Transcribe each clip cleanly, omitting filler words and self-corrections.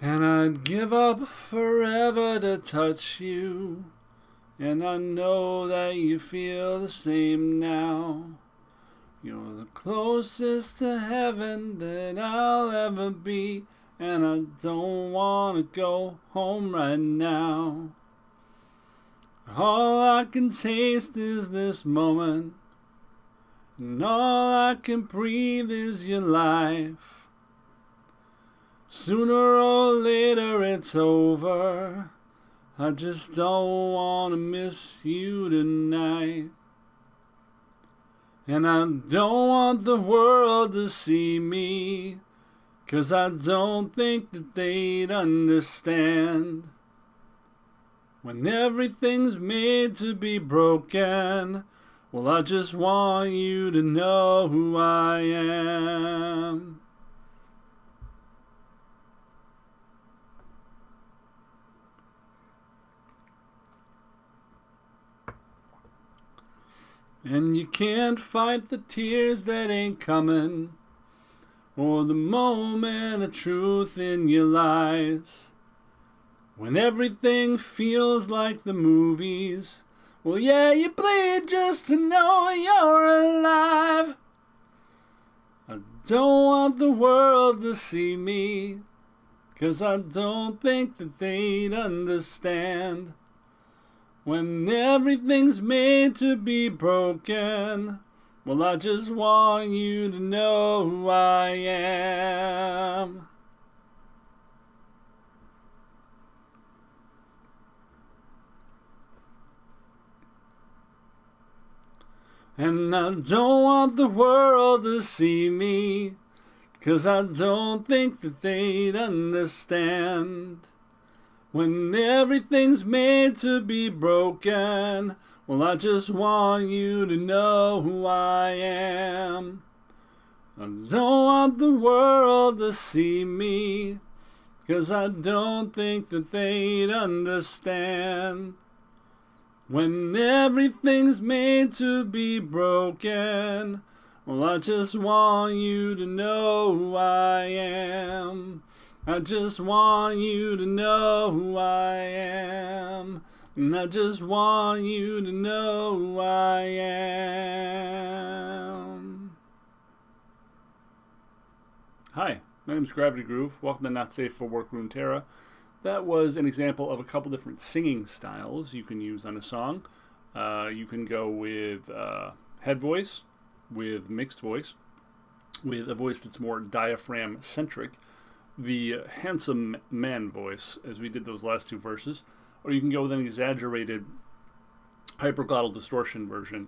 And I'd give up forever to touch you. And I know that you feel the same now. You're the closest to heaven that I'll ever be. And I don't want to go home right now. All I can taste is this moment. And all I can breathe is your life. Sooner or later it's over. I just don't want to miss you tonight. And I don't want the world to see me, 'cause I don't think that they'd understand. When everything's made to be broken, well, I just want you to know who I am. And you can't fight the tears that ain't coming, or the moment of truth in your lies. When everything feels like the movies, well, yeah, you bleed just to know you're alive. I don't want the world to see me, 'cause I don't think that they'd understand. When everything's made to be broken, well, I just want you to know who I am. And I don't want the world to see me, 'cause I don't think that they'd understand. When everything's made to be broken, well, I just want you to know who I am. I don't want the world to see me, 'cause I don't think that they'd understand. When everything's made to be broken, well, I just want you to know who I am. I just want you to know who I am. And I just want you to know who I am. Hi, my name is Gravity Groove. Welcome to Not Safe for Work Runeterra. That was an example of a couple different singing styles you can use on a song. You can go with head voice, with mixed voice, with a voice that's more diaphragm-centric, the handsome man voice, as we did those last two verses, or you can go with an exaggerated hyperglottal distortion version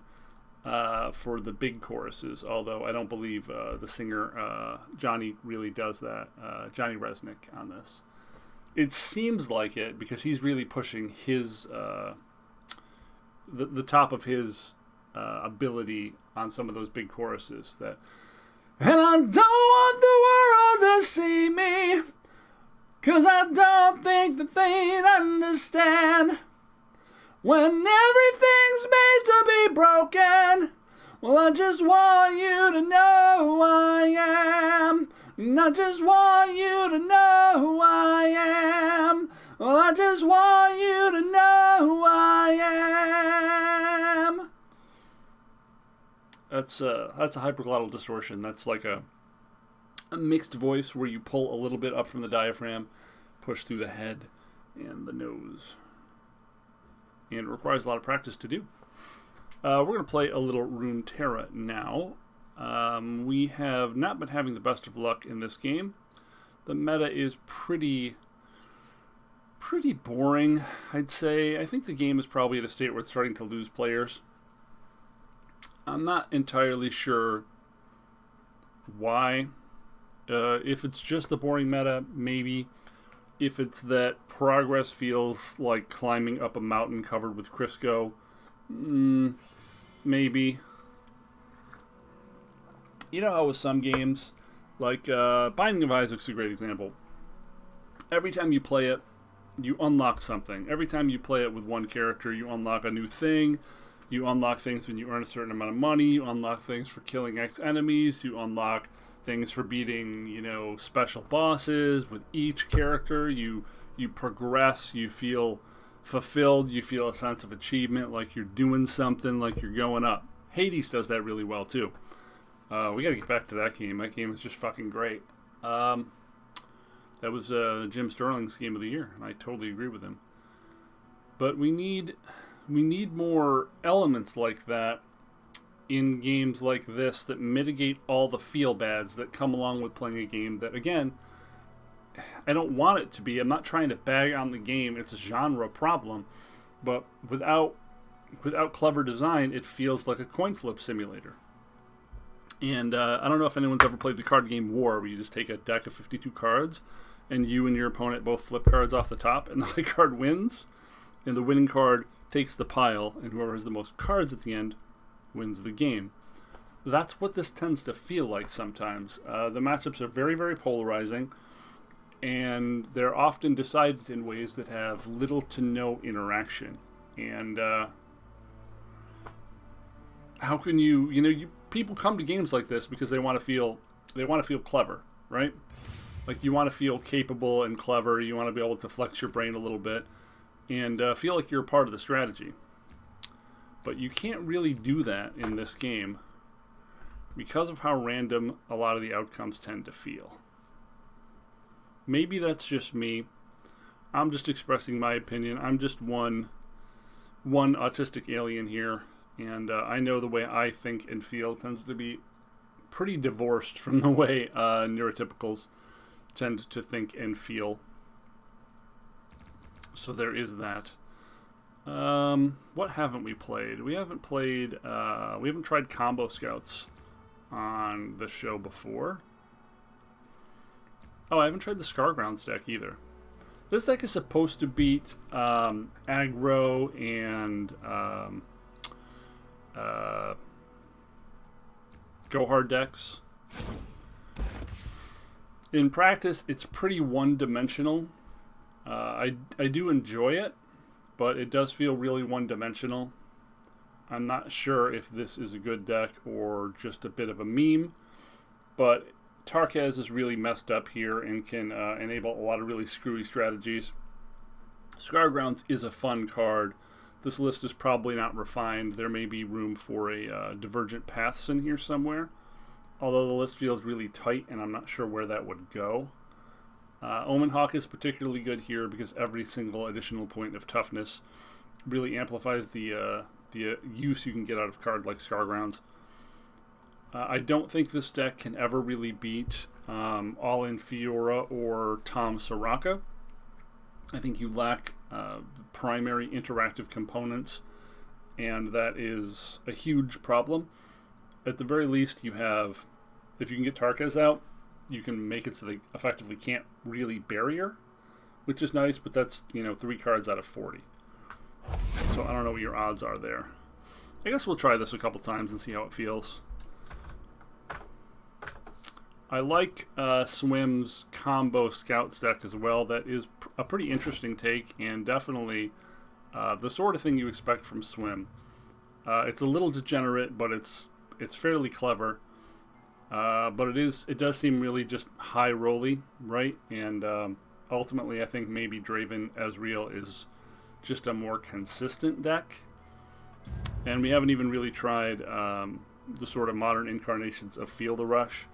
for the big choruses, although I don't believe the singer Johnny really does that, Johnny Resnick, on this. It seems like it because he's really pushing his the top of his ability on some of those big choruses. That, and I don't want the world to see me, 'cause I don't think that they'd understand. When everything's made to be broken, well, I just want you to know who I am. And I just want you to know who I am. Well, I just want you to know who I am. That's a hyperglottal distortion. That's like a mixed voice where you pull a little bit up from the diaphragm, push through the head and the nose. And it requires a lot of practice to do. We're going to play a little Runeterra now. We have not been having the best of luck in this game. The meta is pretty boring, I'd say. I think the game is probably at a state where it's starting to lose players. I'm not entirely sure why. If it's just the boring meta, maybe. If it's that progress feels like climbing up a mountain covered with Crisco, maybe. You know how with some games, like Binding of Isaac's a great example. Every time you play it, you unlock something. Every time you play it with one character, you unlock a new thing. You unlock things when you earn a certain amount of money. You unlock things for killing X enemies. You unlock things for beating, you know, special bosses. With each character, you progress, you feel fulfilled, you feel a sense of achievement, like you're doing something, like you're going up. Hades does that really well too. We gotta get back to that game. That game is just fucking great. That was Jim Sterling's game of the year, and I totally agree with him. But we need more elements like that in games like this that mitigate all the feel-bads that come along with playing a game that, again, I don't want it to be. I'm not trying to bag on the game. It's a genre problem. But without clever design, it feels like a coin flip simulator. And I don't know if anyone's ever played the card game War, where you just take a deck of 52 cards, and you and your opponent both flip cards off the top, and the high card wins, and the winning card takes the pile, and whoever has the most cards at the end wins the game. That's what this tends to feel like sometimes. The matchups are very, very polarizing, and they're often decided in ways that have little to no interaction. And how can people come to games like this because they want to feel clever, right? Like, you want to feel capable and clever. You want to be able to flex your brain a little bit and feel like you're a part of the strategy. But you can't really do that in this game because of how random a lot of the outcomes tend to feel. Maybe that's just me. I'm just expressing my opinion. I'm just one autistic alien here, and I know the way I think and feel tends to be pretty divorced from the way neurotypicals tend to think and feel. So there is that. What haven't we played? We haven't tried Combo Scouts on the show before. Oh, I haven't tried the Scargrounds deck either. This deck is supposed to beat aggro and go hard decks. In practice, it's pretty one-dimensional. I do enjoy it, but it does feel really one-dimensional. I'm not sure if this is a good deck or just a bit of a meme, but Tarkaz is really messed up here and can enable a lot of really screwy strategies. Scargrounds is a fun card. This list is probably not refined. There may be room for a Divergent Paths in here somewhere, although the list feels really tight and I'm not sure where that would go. Omen Hawk is particularly good here because every single additional point of toughness really amplifies the use you can get out of a card like Scargrounds. I don't think this deck can ever really beat All-In Fiora or Tom Soraka. I think you lack primary interactive components, and that is a huge problem. At the very least, you have, if you can get Tarkaz out, you can make it so they effectively can't really barrier, which is nice, but that's, 3 cards out of 40. So I don't know what your odds are there. I guess we'll try this a couple times and see how it feels. I like Swim's Combo Scouts deck as well. That is a pretty interesting take, and definitely the sort of thing you expect from Swim. It's a little degenerate, but it's fairly clever. But it does seem really just high rolly, right? And ultimately, I think maybe Draven Ezreal is just a more consistent deck. And we haven't even really tried the sort of modern incarnations of Feel the Rush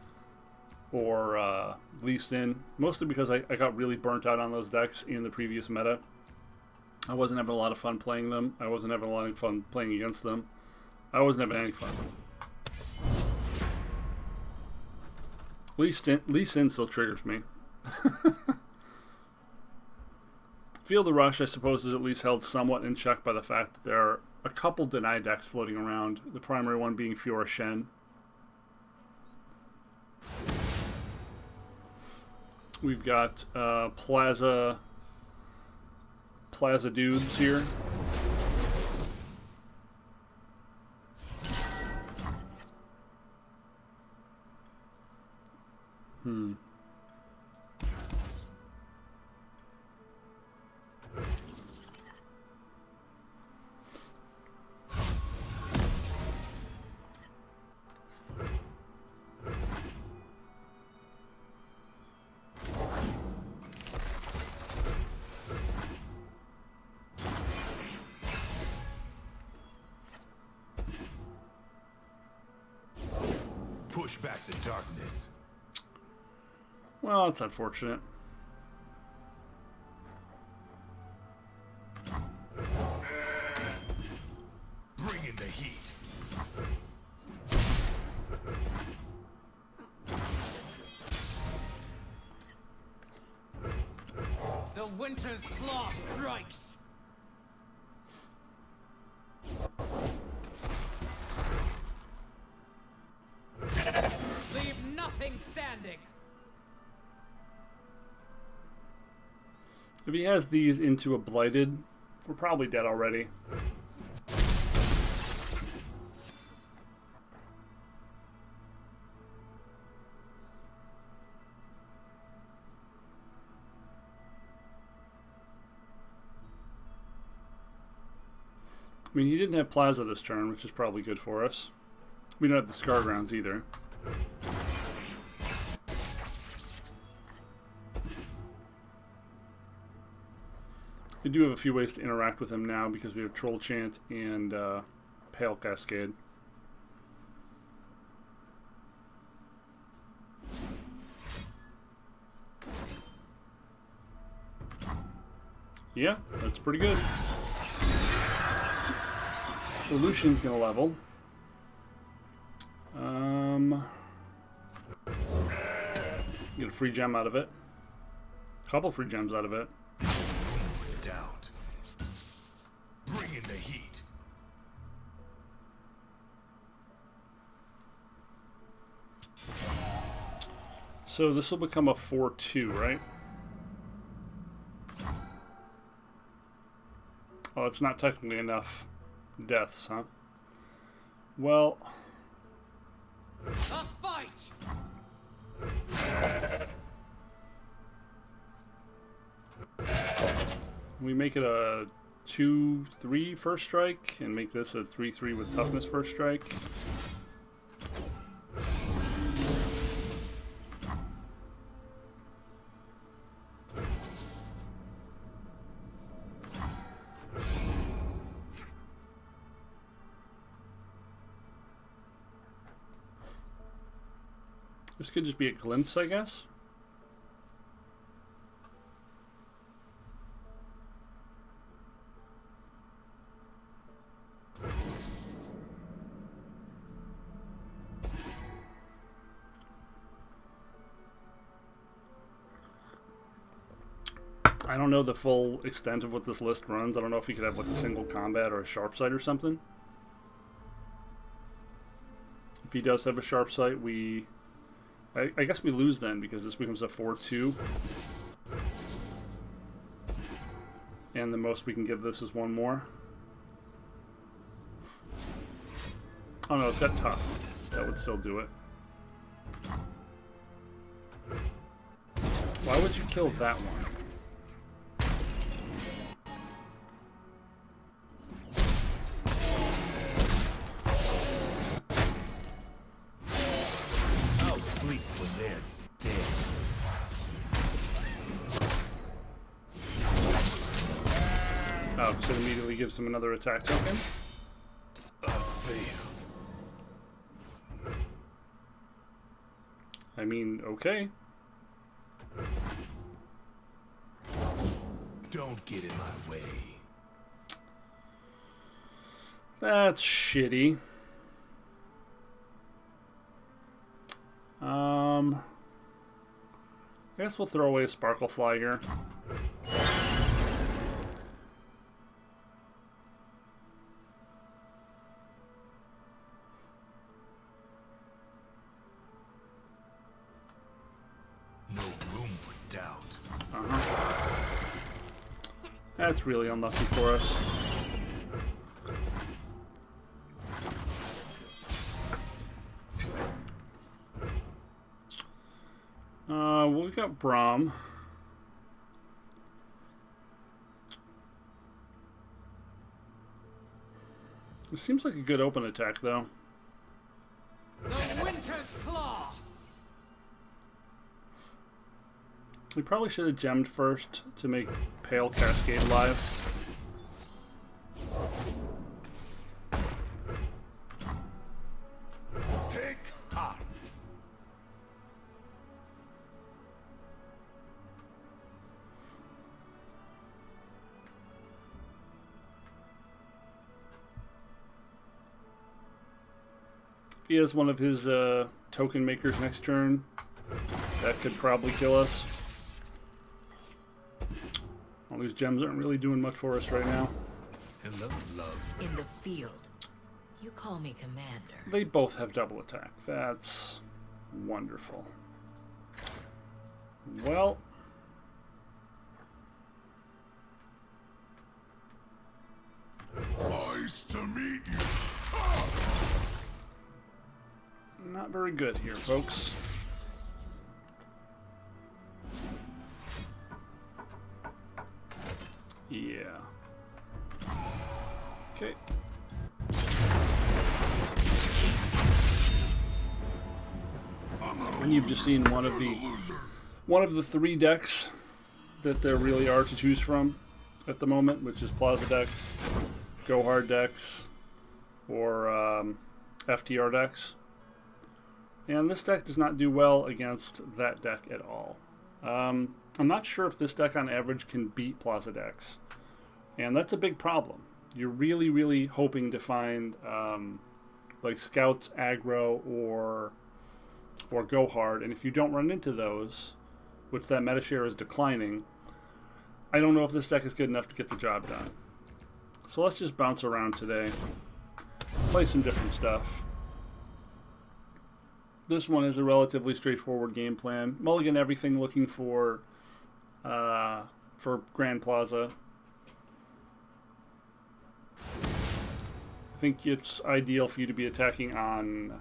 or Lee Sin, mostly because I got really burnt out on those decks in the previous meta. I wasn't having a lot of fun playing them. I wasn't having a lot of fun playing against them. I wasn't having any fun. Lee Sin still triggers me. Feel the Rush, I suppose, is at least held somewhat in check by the fact that there are a couple deny decks floating around, the primary one being Fiora Shen. We've got Plaza dudes here. Well, that's unfortunate. Bring in the heat. The winter's claw strikes. Leave nothing standing. If he has these into a blighted, we're probably dead already. I mean, he didn't have Plaza this turn, which is probably good for us. We don't have the Scar Grounds either. We do have a few ways to interact with him now because we have Troll Chant and Pale Cascade. Yeah, that's pretty good. So Lucian's gonna level. Get a free gem out of it. A couple free gems out of it. Doubt. Bring in the heat. So this will become a 4-2, right? Oh, it's not technically enough deaths, huh? Well, A fight. we make it a 2-3 first strike and make this a 3-3 with toughness first strike. This could just be a glimpse, I guess. I don't know the full extent of what this list runs. I don't know if you could have like a single combat or a sharp sight or something. If he does have a sharp sight, I guess we lose then because this becomes a 4-2. And the most we can give this is one more. Oh no, it's got tough. That would still do it. Why would you kill that one? Oh, so it immediately gives him another attack token? I mean, okay. Don't get in my way. That's shitty. I guess we'll throw away a Sparkle Fly here. No room for doubt. That's really unlucky for us. Well, we got Braum. It seems like a good open attack, though. The winter's claw. We probably should have gemmed first to make Pale Cascade live. Take heart. he has one of his token makers next turn, that could probably kill us. All these gems aren't really doing much for us right now. Hello, love. In the field, you call me commander. They both have double attack. That's wonderful. Well, Nice to meet you. not very good here, folks. Yeah. Okay. And you've just seen one of the 3 decks that there really are to choose from at the moment, which is Plaza decks, Go Hard decks, or FTR decks. And this deck does not do well against that deck at all. I'm not sure if this deck on average can beat Plaza decks. And that's a big problem. You're really, really hoping to find like Scouts, Aggro, or Go Hard. And if you don't run into those, which that meta share is declining, I don't know if this deck is good enough to get the job done. So let's just bounce around today. Play some different stuff. This one is a relatively straightforward game plan. Mulligan everything, looking for Grand Plaza. I think it's ideal for you to be attacking on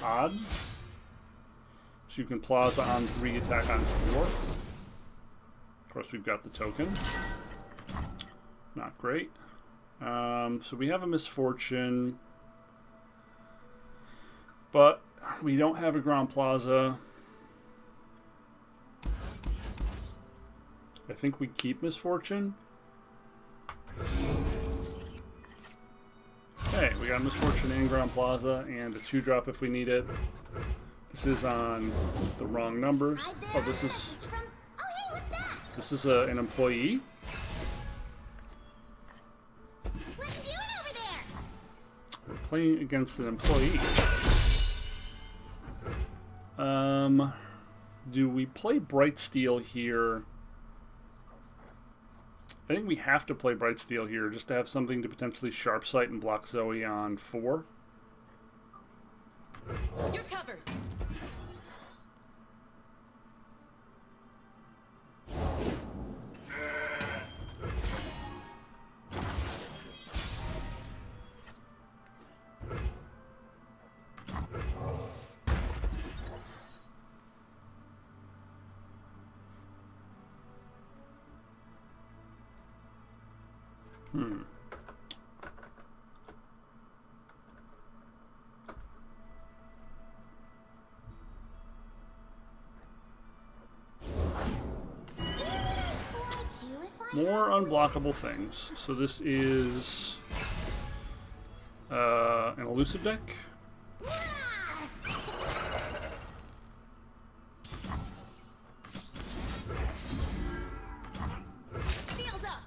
odds. So you can Plaza on 3, attack on 4. Of course, we've got the token. Not great. So we have a Misfortune, but we don't have a Ground Plaza. I think we keep Misfortune. Okay, we got Misfortune and Ground Plaza, and a 2-drop if we need it. This is on the wrong numbers. Oh, this is an employee. What's doing over there? We're playing against an employee. Do we play Bright Steel here? I think we have to play Bright Steel here just to have something to potentially Sharp Sight and block Zoe on 4. You're covered. More unblockable things. So this is an elusive deck. Shield up.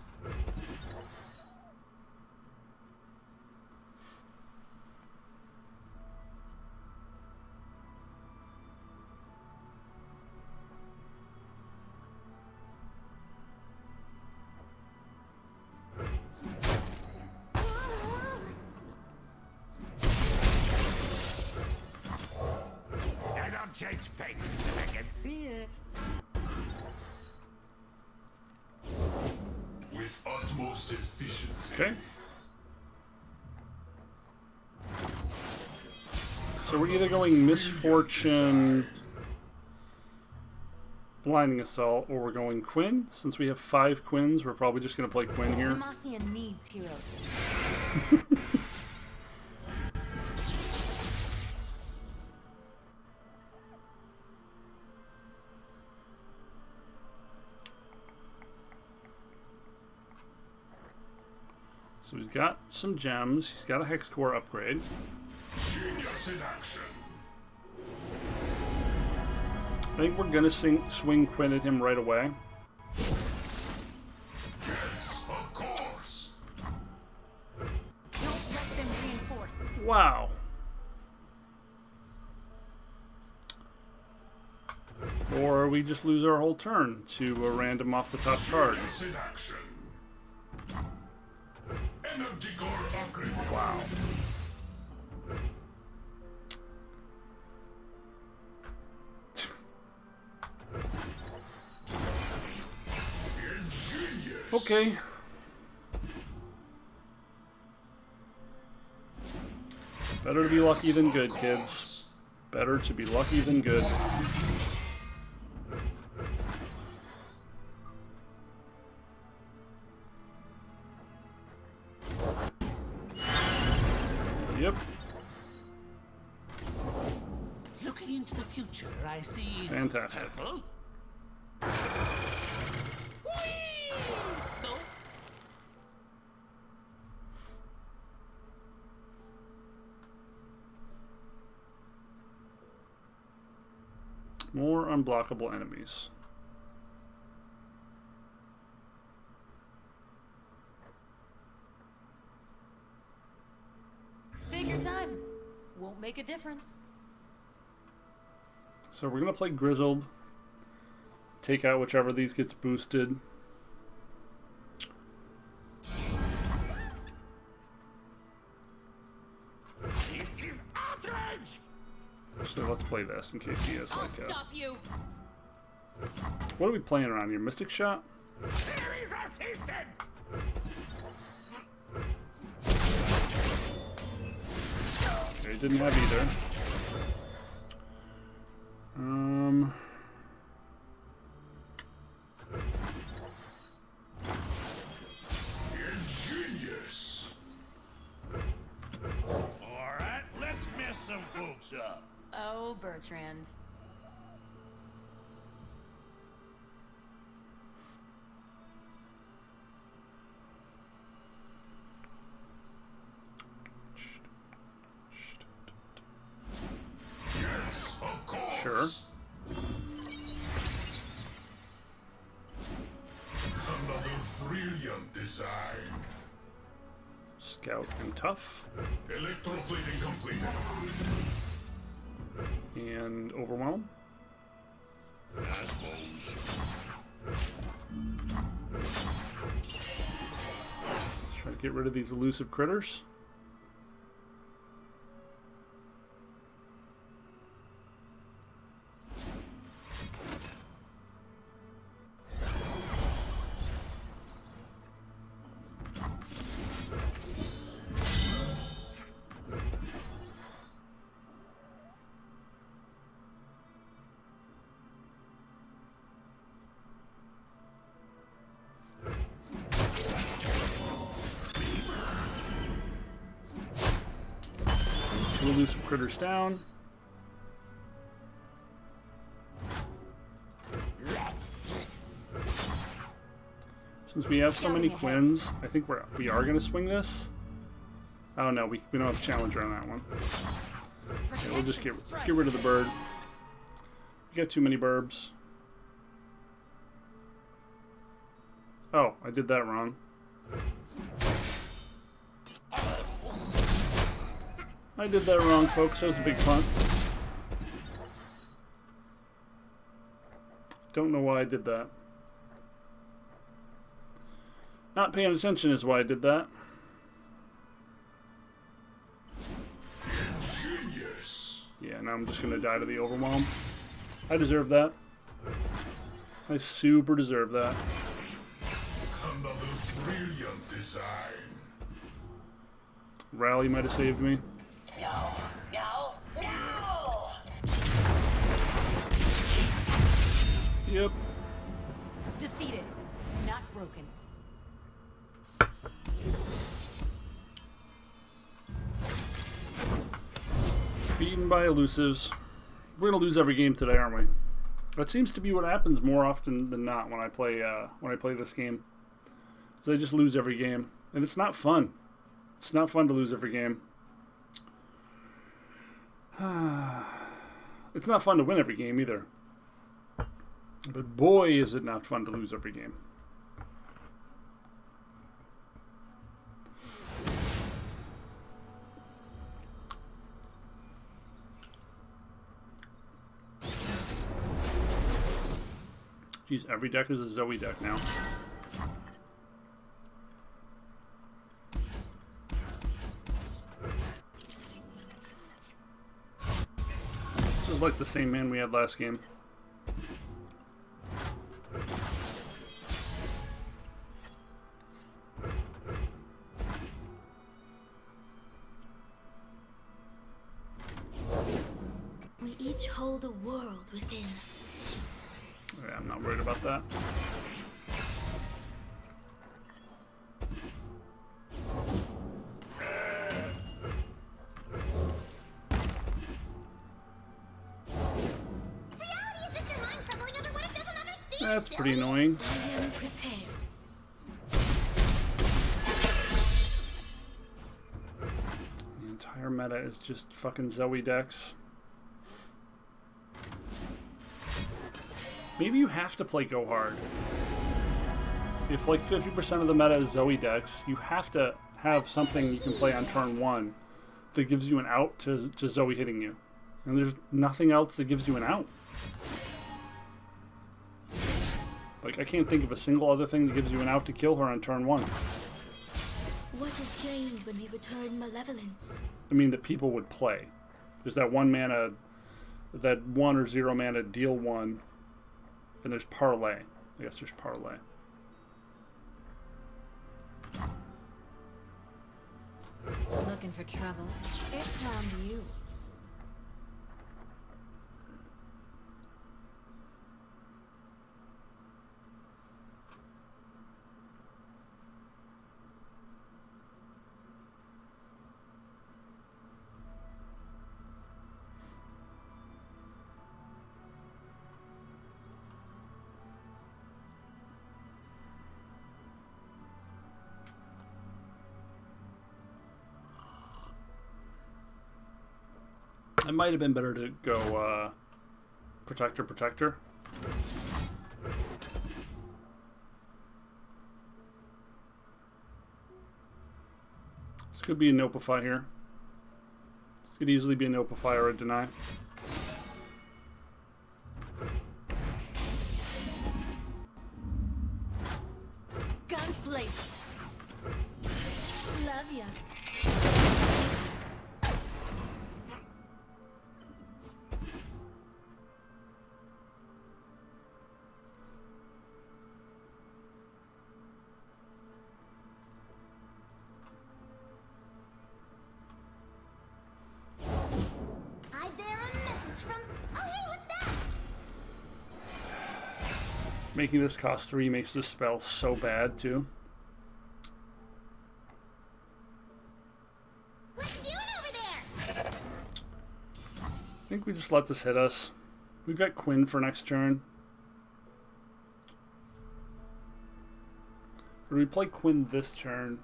I don't change fate. I can see it. With utmost efficiency. Okay. So we're either going Misfortune, Blinding Assault, or we're going Quinn. Since we have 5 Quins, we're probably just going to play Quinn here. Demacian needs heroes. So he's got some gems. He's got a Hex Core upgrade. Genius in action. I think we're going to swing Quinn at him right away. Yes, of course. Don't let them reinforce. Wow. Or we just lose our whole turn to a random off the top card. In action. Energy core upgrade. Wow. Ingenious. Okay. Better to be lucky than good, kids. Better to be lucky than good. Yep. Looking into the future, I see. Fantastic. Purple. Whee! No. More unblockable enemies. Take your time. Won't make a difference. So we're gonna play Grizzled. Take out whichever of these gets boosted. This is outrage. So let's play this in case he has I'll like a... stop you. What are we playing around here? Mystic Shot? There is assistant. Okay, didn't have either. Ingenious. All right, let's mess some folks up. Oh, Bertrand. Yes, of course. Sure. Another brilliant design. Scout and Tough. Electroplating completed. And Overwhelm. I suppose. Let's try to get rid of these elusive critters. Two elusive critters down. Since we have so many Quins, I think we are going to swing this. Oh no, we don't have Challenger on that one. Okay, we'll just get rid of the bird. We got too many burbs. Oh, I did that wrong. I did that wrong, folks. That was a big punt. Don't know why I did that. Not paying attention is why I did that. Genius. Yeah, now I'm just gonna die to the Overwhelm. I deserve that. I super deserve that. Another brilliant design. Rally might have saved me. No, no, no! Yep. Defeated. Not broken. Beaten by elusives. We're gonna lose every game today, aren't we? That seems to be what happens more often than not when I play this game. Is I just lose every game, and it's not fun. It's not fun to lose every game. It's not fun to win every game either. But boy, is it not fun to lose every game. Geez, every deck is a Zoe deck now. This is like the same man we had last game. We each hold a world within. Yeah, I'm not worried about that. Reality is just your mind crumbling under what it doesn't understand. That's pretty silly. annoying. I am prepared. The entire meta is just fucking Zoe decks. Maybe you have to play Go Hard. If like 50% of the meta is Zoe decks, you have to have something you can play on turn 1 that gives you an out to Zoe hitting you. And there's nothing else that gives you an out. Like, I can't think of a single other thing that gives you an out to kill her on turn 1. What is gained when we return malevolence? I mean, that people would play. There's that 1 mana, that 1 or 0 mana deal 1, and there's parlay. I guess there's parlay. Looking for trouble? It found you. It might have been better to go Protector, Protector. This could be a Nopify here. This could easily be a Nopify or a Deny. Guns blazing. Love ya. I bear a message from. Oh, hey, what's that? Making this cost 3 makes this spell so bad too. What you doing over there? I think we just let this hit us. We've got Quinn for next turn. Or do we play Quinn this turn?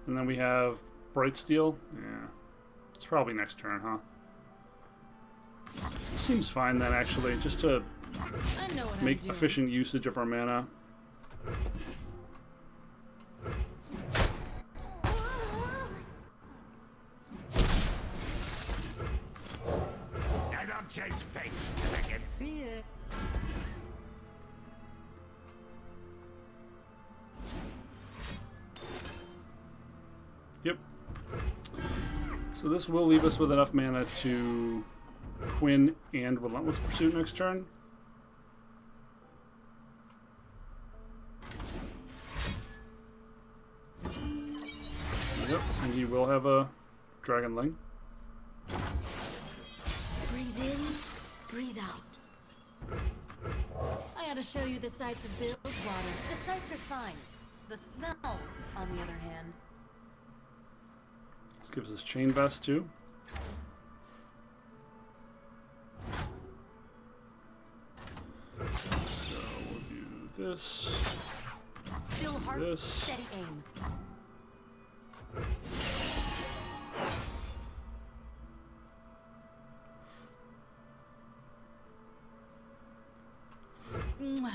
And then we have Brightsteel? Yeah. It's probably next turn, huh? Seems fine then, actually, just to I know what make I'm doing. efficient usage of our mana. I don't change fate. I can see it. Yep. So this will leave us with enough mana to Quinn and Relentless Pursuit next turn. Yep, and he will have a Dragonling. Breathe in, breathe out. I ought to show you the sights of Bilgewater. The sights are fine. The smells, on the other hand. This gives us Chain Vest too. So we'll do this. Still heart, This. steady aim. Mwah.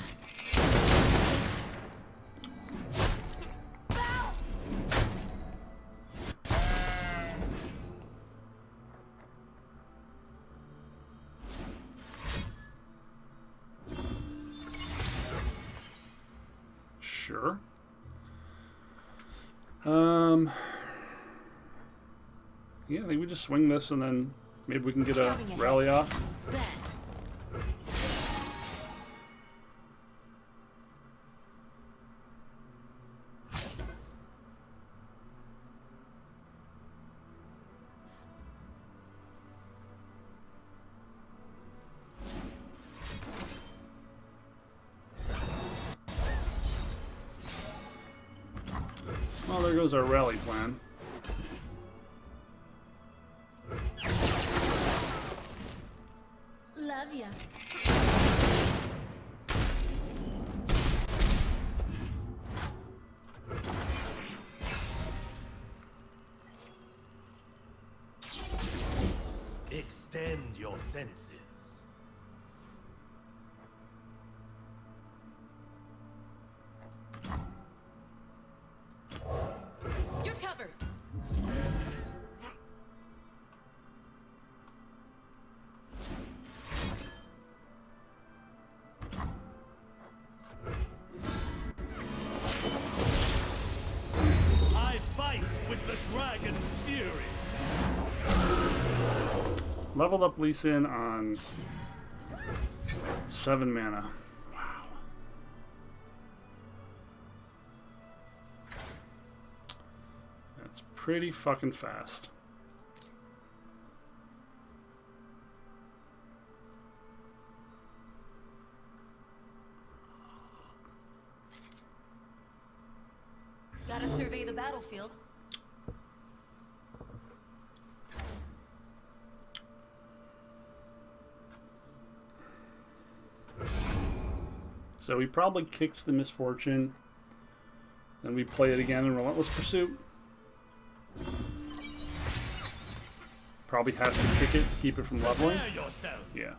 Sure. Yeah, I think we just swing this and then maybe we can get a rally off. Then, Well, there goes our rally plan. love ya. Extend your senses. You're covered. I fight with the dragon's fury. Leveled up Lee Sin on 7 mana. Wow. That's pretty fucking fast. Gotta survey the battlefield. So he probably kicks the Misfortune. Then we play it again in Relentless Pursuit. Probably has to kick it to keep it from leveling. Prepare yourself. Yeah.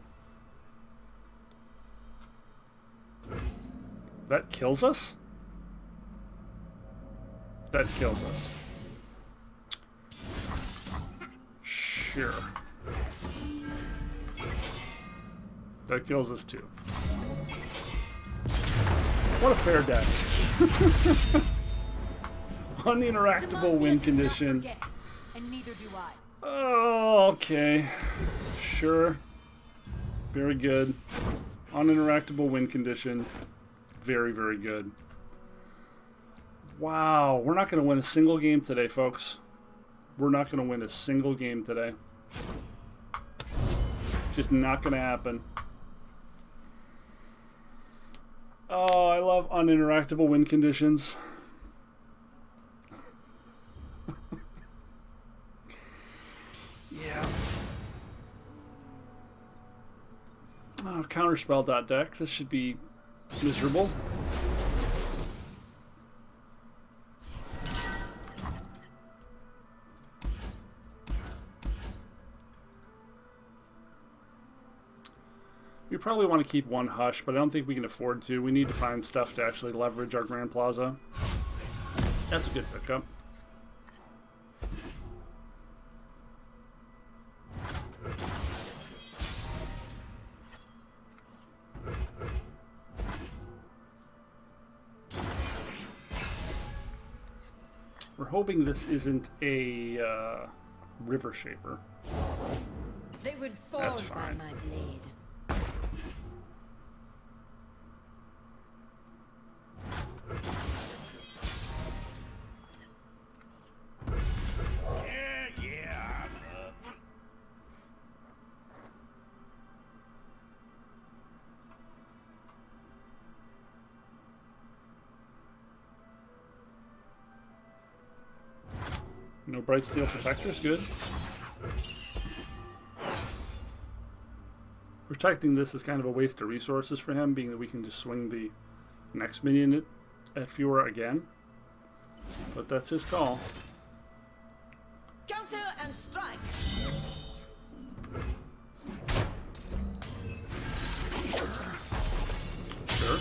That kills us? That kills us. Sure. That kills us too. What a fair deck. Uninteractable win Demacia does not condition. forget, and neither do I. Oh, okay. Sure. Very good. Uninteractable win condition. Very, very good. Wow. We're not going to win a single game today, folks. We're not going to win a single game today. Just not going to happen. Oh, I love uninteractable win conditions. Yeah. Oh, counterspell.deck. This should be miserable. We probably want to keep one Hush, but I don't think we can afford to. We need to find stuff to actually leverage our Grand Plaza. That's a good pickup. We're hoping this isn't a River Shaper. They would fall That's by fine. my blade. Yeah. No Bright Steel Protectors, good. Protecting this is kind of a waste of resources for him, being that we can just swing the next minion at Fiora again. But that's his call. Counter and strike. Sure.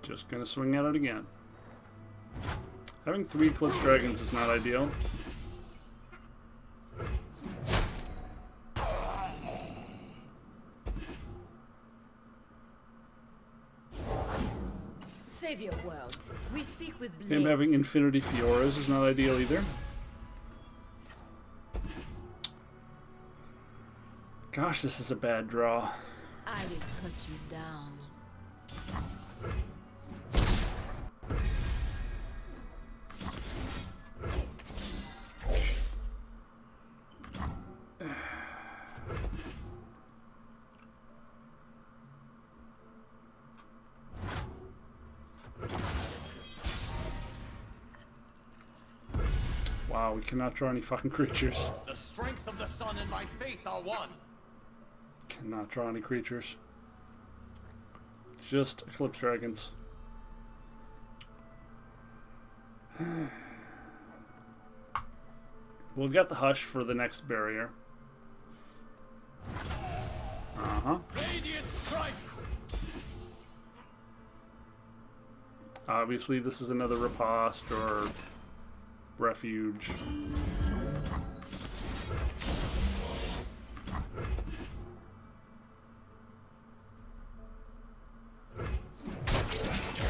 Just gonna swing at it again. Having 3 Eclipse Dragons is not ideal. Save your worlds. We speak with blades. Him having Infinity Fioras is not ideal either. Gosh, this is a bad draw. I will cut you down. Wow, we cannot draw any fucking creatures. The strength of the sun and my faith are one. Cannot draw any creatures. Just Eclipse Dragons. We've got the Hush for the next barrier. Uh-huh. Radiant strikes. Obviously, this is another Riposte or Refuge.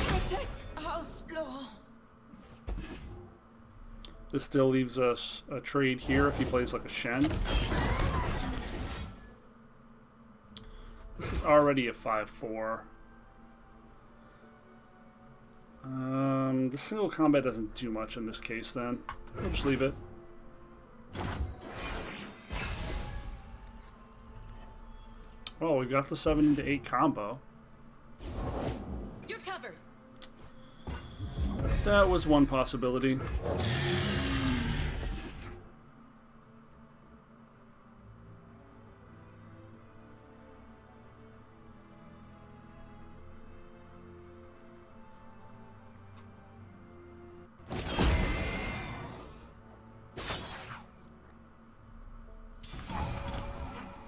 Protect House Law. This still leaves us a trade here if he plays like a Shen. This is already a 5/4. The single combat doesn't do much in this case then. We'll just leave it. Oh, we got the 7 to 8 combo. You're covered. That was one possibility.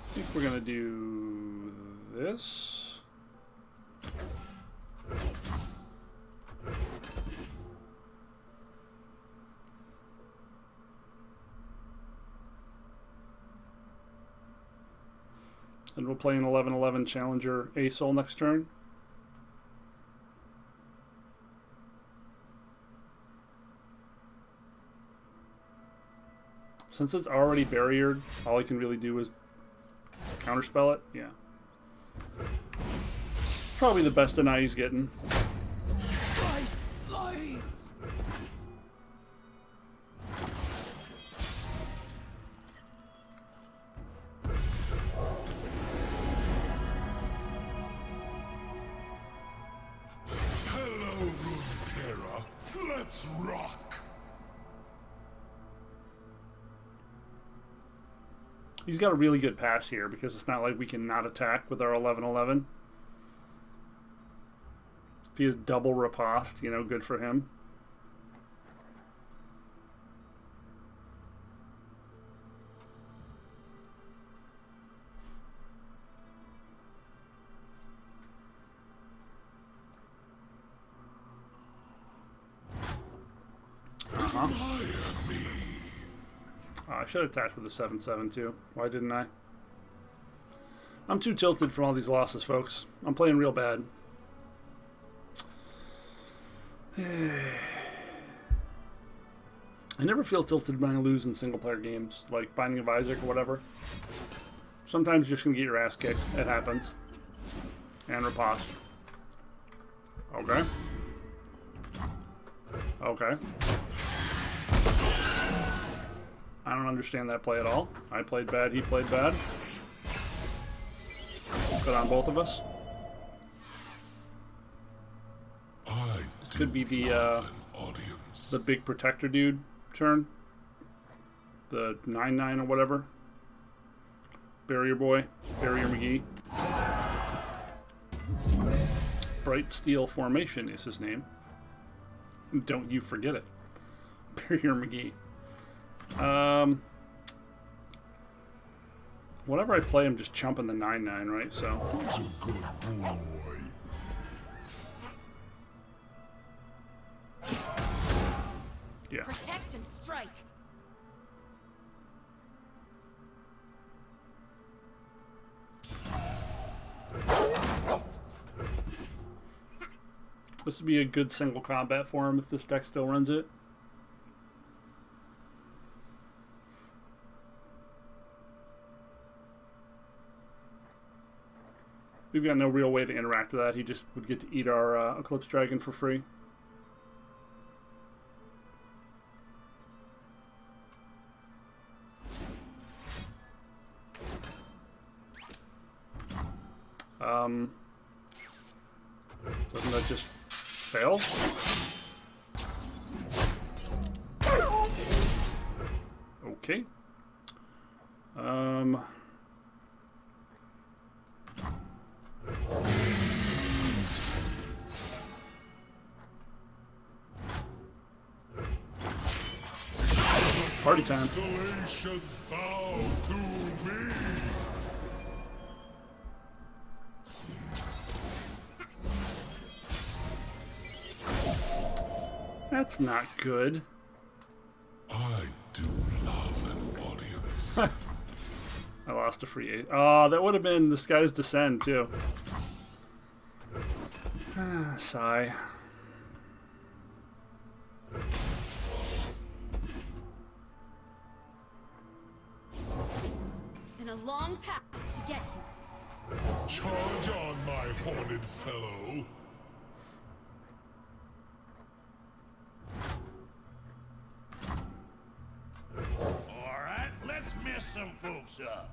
I think we're gonna do this. And we'll play an 11/11 Challenger A-Soul next turn. Since it's already barriered, all I can really do is counterspell it. Yeah. Probably the best deny he's getting. Hello, Runeterra. Let's rock. He's got a really good pass here because it's not like we can not attack with our 11/11. If he has double Riposte, you know, good for him. I should have attacked with the 7/7 too. Why didn't I? I'm too tilted from all these losses, folks. I'm playing real bad. I never feel tilted when I lose in single-player games, like Binding of Isaac or whatever. Sometimes you're just gonna get your ass kicked. It happens. And Riposte. Okay. Okay. I don't understand that play at all. I played bad, he played bad. Good on both of us. This could be the big protector dude turn. The 9/9 or whatever. Barrier Boy. Barrier McGee. Bright Steel Formation is his name. Don't you forget it. Barrier McGee. Whenever I play, I'm just chumping the 9/9, right? So. Good boy. Yeah. Protect and strike. This would be a good single combat for him if this deck still runs it. We've got no real way to interact with that. He just would get to eat our Eclipse Dragon for free. Doesn't that just fail? Okay. Party time. Constellations bow to me. That's not good. I do love an audience. I lost a free 8. Oh, that would have been the Sky's Descend, too. Sigh. Been a long path to get here. Charge on, my horned fellow. All right, let's mess some folks up.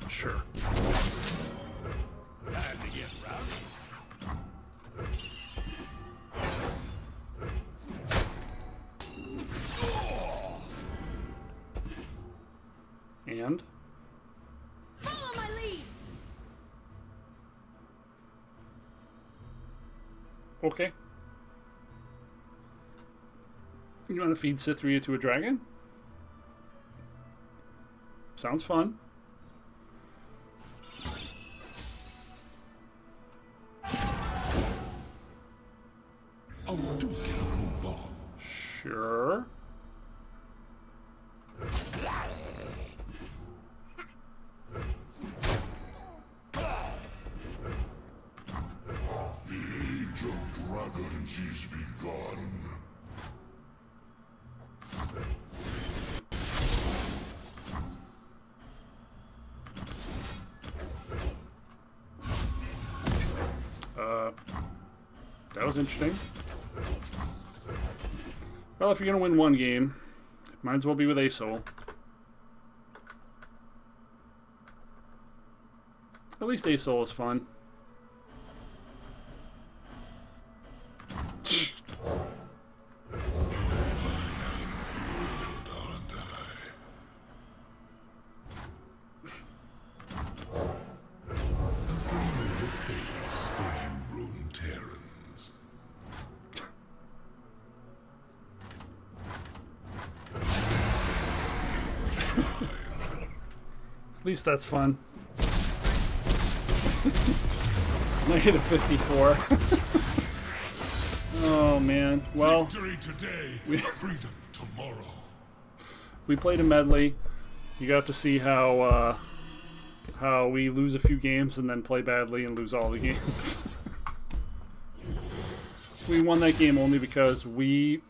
Sure. Time to get rowdy. And? Follow my lead! Okay. You want to feed Cithria to a dragon? Sounds fun. Oh, do get a move on. Sure. The age of dragons is begun. That was interesting. Well, if you're going to win one game, might as well be with Asol. At least Asol is fun. Aren't I? A familiar face for you Runeterrans. At least that's fun. Negative 54. Oh man. Well, Victory today, freedom tomorrow. we played a medley. You got to see how we lose a few games and then play badly and lose all the games. We won that game only because we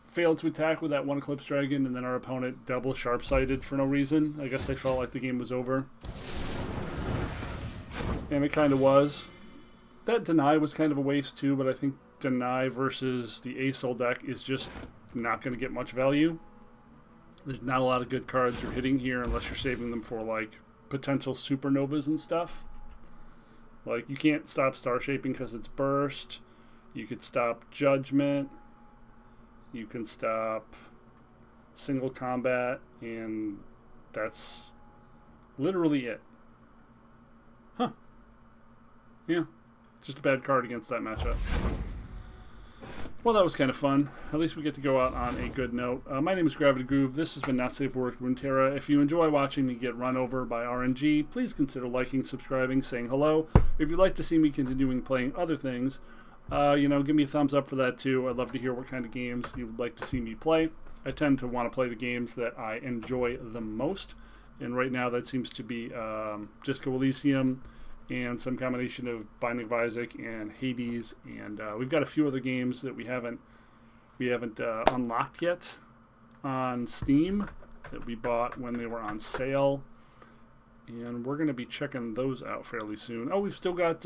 failed to attack with that one Eclipse Dragon, and then our opponent double sharp-sighted for no reason. I guess they felt like the game was over. And it kind of was. That Deny was kind of a waste too, but I think Deny versus the Asol deck is just not going to get much value. There's not a lot of good cards you're hitting here unless you're saving them for like potential supernovas and stuff. Like you can't stop Star Shaping because it's burst. You could stop Judgment. You can stop single combat, and that's literally it. Huh. Yeah. It's just a bad card against that matchup. Well, that was kind of fun. At least we get to go out on a good note. My name is Gravity Groove. This has been Not Safe for Work Runeterra. If you enjoy watching me get run over by RNG, please consider liking, subscribing, saying hello. If you'd like to see me continuing playing other things, give me a thumbs up for that too. I'd love to hear what kind of games you would like to see me play. I tend to want to play the games that I enjoy the most. And right now that seems to be Disco Elysium and some combination of Binding of Isaac and Hades. And we've got a few other games that we haven't unlocked yet on Steam that we bought when they were on sale. And we're going to be checking those out fairly soon. Oh, we've still got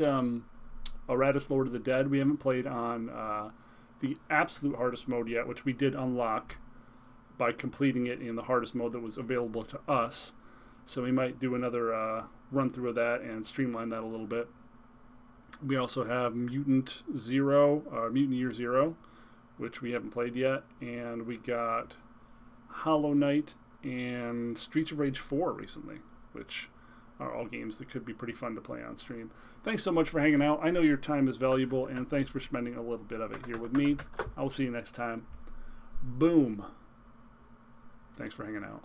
Aratus Lord of the Dead. We haven't played on the absolute hardest mode yet, which we did unlock by completing it in the hardest mode that was available to us. So we might do another run through of that and streamline that a little bit. We also have Mutant Year Zero, which we haven't played yet. And we got Hollow Knight and Streets of Rage 4 recently, which are all games that could be pretty fun to play on stream. Thanks so much for hanging out. I know your time is valuable, and thanks for spending a little bit of it here with me. I will see you next time. Boom. Thanks for hanging out.